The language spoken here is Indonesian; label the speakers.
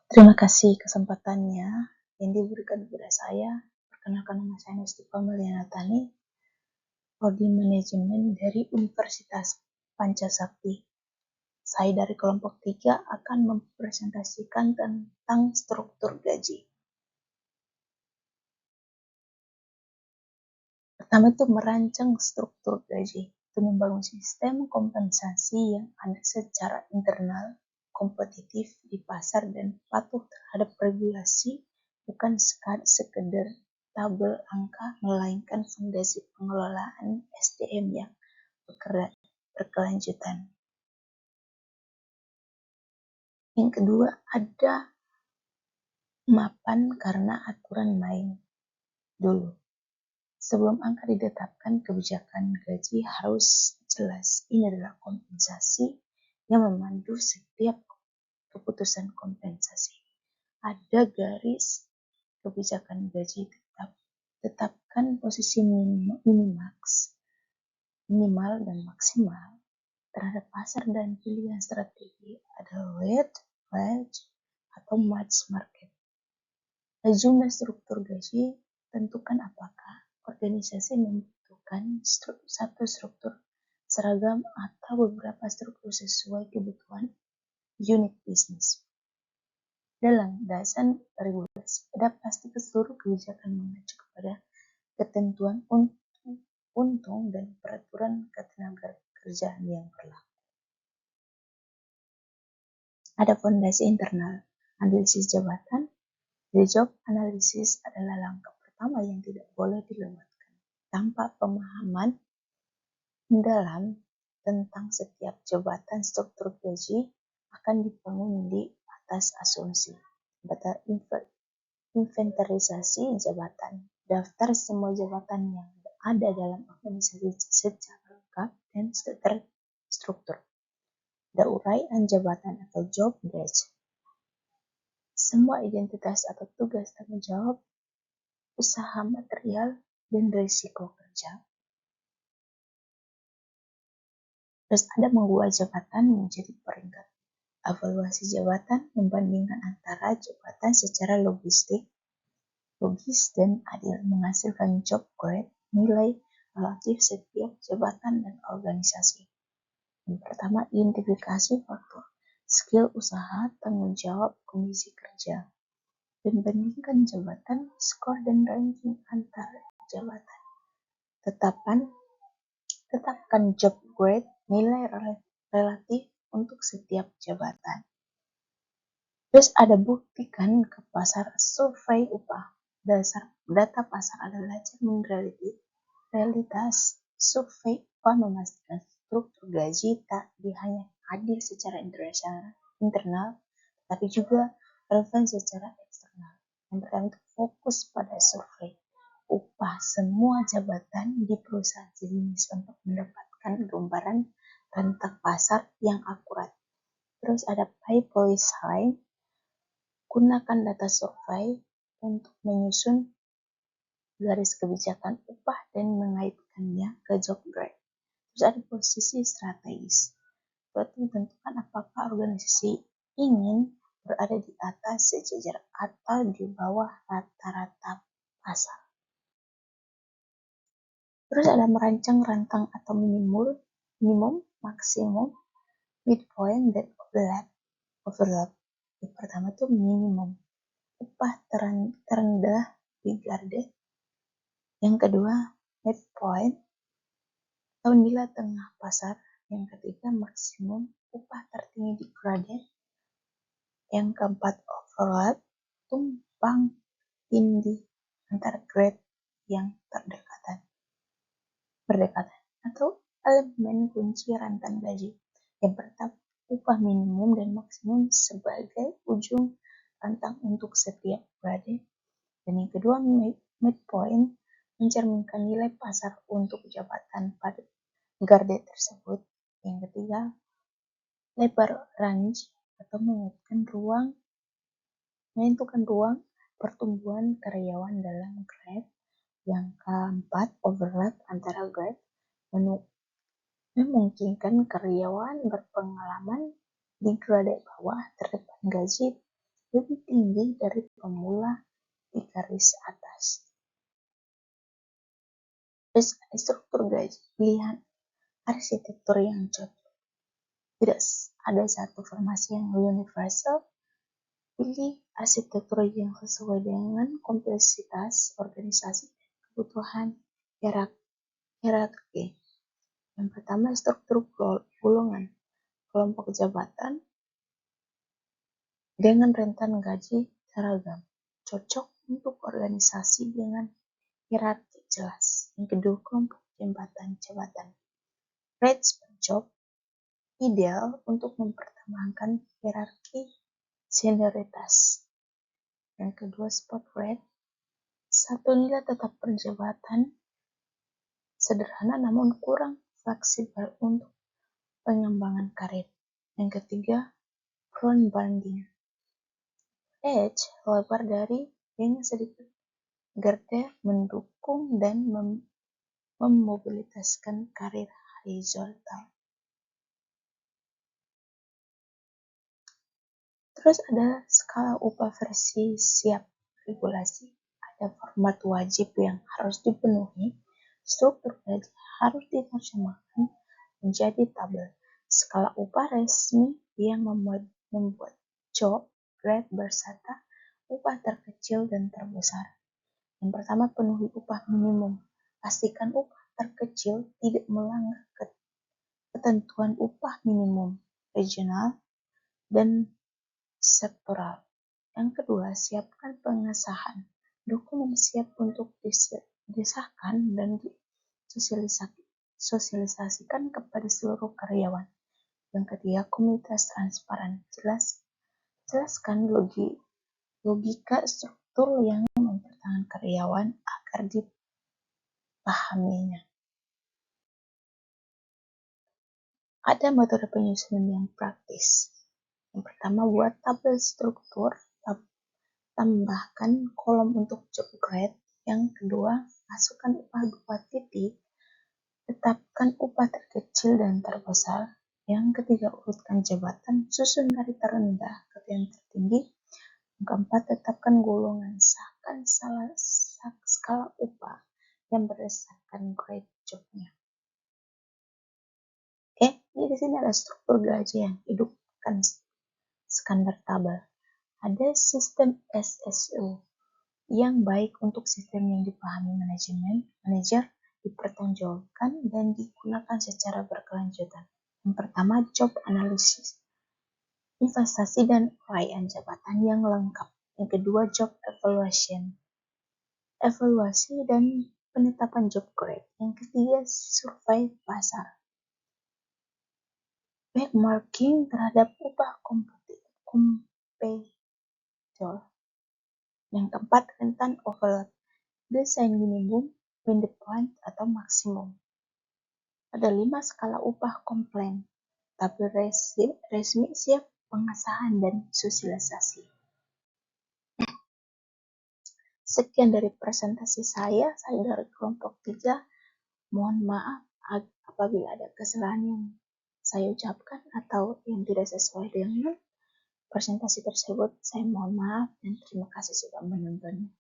Speaker 1: Terima kasih kesempatannya yang diberikan kepada saya. Perkenalkan, nama saya Nesti Pameliana Tani, Prodi Manajemen dari Universitas Pancasakti. Saya dari kelompok 3 akan mempresentasikan tentang struktur gaji. Pertama itu merancang struktur gaji, itu membangun sistem kompensasi yang ada secara internal, kompetitif di pasar dan patuh terhadap regulasi, bukan sekedar tabel angka, melainkan fondasi pengelolaan SDM yang berkelanjutan. Yang kedua, ada mapan karena aturan main dulu. Sebelum angka ditetapkan, kebijakan gaji harus jelas. Ini adalah kompensasi yang memandu setiap keputusan kompensasi. Ada garis kebijakan gaji tetapkan posisi minimal dan maksimal terhadap pasar dan pilihan strategi. Ada lead, wedge, atau match market. Jumlah struktur gaji, tentukan apakah organisasi membutuhkan satu struktur seragam atau beberapa struktur sesuai kebutuhan unit bisnis. Dalam landasan regulasi, adaptasi ke seluruh kebijakan mengacu kepada ketentuan untung dan peraturan ketenagakerjaan yang berlaku. Ada fondasi internal, analisis jabatan. The job analysis adalah langkah pertama yang tidak boleh dilewatkan. Tanpa pemahaman mendalam tentang setiap jabatan, struktur gaji akan dibangun di atas asumsi. Data inventarisasi jabatan, daftar semua jabatan yang ada dalam organisasi secara lengkap dan terstruktur. Ada uraian jabatan atau job badge. Semua identitas atau tugas tanggung jawab, usaha material, dan risiko kerja. Terus ada mengubah jabatan menjadi peringkat. Evaluasi jabatan membandingkan antara jabatan secara logis dan adil, menghasilkan job grade, nilai relatif setiap jabatan dan organisasi. Yang pertama, identifikasi faktor, skill usaha, tanggung jawab, kondisi kerja. Dan bandingkan jabatan, skor dan ranking antar jabatan. Tetapkan job grade, nilai relatif untuk setiap jabatan. Terus ada buktikan ke pasar, survei upah. Data pasar adalah cermin realitas. Survei upah memastikan struktur gaji tak hanya adil secara internal, tapi juga relevan secara eksternal. Yang pertama itu fokus pada survei upah semua jabatan di perusahaan sejenis untuk mendapatkan gambaran rentang pasar yang akurat. Terus ada pay policy, gunakan data survei untuk menyusun garis kebijakan upah dan mengaitkannya ke job grade. Terus ada posisi strategis. Berarti tentukan apakah organisasi ingin berada di atas sejajar atau di bawah rata-rata pasar. Terus ada merancang rentang atau minimum, maksimum, midpoint, dan overlap. Yang pertama itu minimum, upah terendah di garden. Yang kedua, midpoint atau nilai tengah pasar. Yang ketiga, maksimum, upah tertinggi di graden. Yang keempat, overlap, tumpang tindih antara grade yang berdekatan atau elemen kunci rantai gaji. Yang pertama, upah minimum dan maksimum sebagai ujung rantang untuk setiap grade. Dan yang kedua, midpoint mencerminkan nilai pasar untuk jabatan pada garde tersebut. Yang ketiga, lebar range atau menentukan ruang pertumbuhan karyawan dalam grade. Yang keempat, overlap antara grade memungkinkan karyawan berpengalaman di grade bawah terdepan gaji lebih tinggi dari pemula di garis atas. Terus struktur gaji, pilihan arsitektur yang cocok. Tidak ada satu formasi yang universal. Pilih arsitektur yang sesuai dengan kompleksitas organisasi dan kebutuhan hierarki. Yang pertama, struktur golongan kelompok jabatan dengan rentan gaji seragam, cocok untuk organisasi dengan hierarki jelas. Yang kedua, kelompok jabatan rates per job ideal untuk mempertahankan hierarki senioritas. Yang kedua, spot rate, satu nilai tetap per jabatan, sederhana namun kurang fleksibel untuk pengembangan karir. Yang ketiga, front banding, edge lebar dari dengan sedikit garda mendukung dan memobilisasikan karir horizontal. Terus ada skala upah versi siap regulasi, ada format wajib yang harus dipenuhi, struktur gaji harus diterjemahkan menjadi tabel, skala upah resmi yang membuat job grade berserta upah terkecil dan terbesar. Yang pertama, penuhi upah minimum. Pastikan upah terkecil tidak melanggar ketentuan upah minimum regional dan sektoral. Yang kedua, siapkan pengesahan. Dokumen siap untuk disahkan dan disosialisasikan kepada seluruh karyawan. Yang ketiga, komunitas transparan. Jelaskan logika struktur yang mempertahankan karyawan agar dipahaminya. Ada metode penyusunan yang praktis. Yang pertama, buat tabel struktur, tambahkan kolom untuk job grade. Yang kedua, masukkan upah 2 titik, tetapkan upah terkecil dan terbesar. Yang ketiga, urutkan jabatan, susun dari terendah ke yang tertinggi. Yang keempat, tetapkan golongan, sahkan skala upah yang berdasarkan grade jobnya. Ini di sini ada struktur gaji yang hidupkan standar tabel. Ada sistem SSO yang baik untuk sistem yang dipahami manajer, dipertonjolkan dan digunakan secara berkelanjutan. Yang pertama, job analysis, investasi dan uraian jabatan yang lengkap. Yang kedua, job evaluasi dan penetapan job grade. Yang ketiga, survei pasar, benchmarking terhadap upah kompetitor. Yang keempat, rentan overlap, desain minimum, midpoint atau maksimum. Ada 5 skala upah komplain, tabel resmi siap pengesahan dan sosialisasi. Sekian dari presentasi saya dari kelompok 3. Mohon maaf apabila ada kesalahan yang saya ucapkan atau yang tidak sesuai dengan presentasi tersebut. Saya mohon maaf dan terima kasih sudah menonton.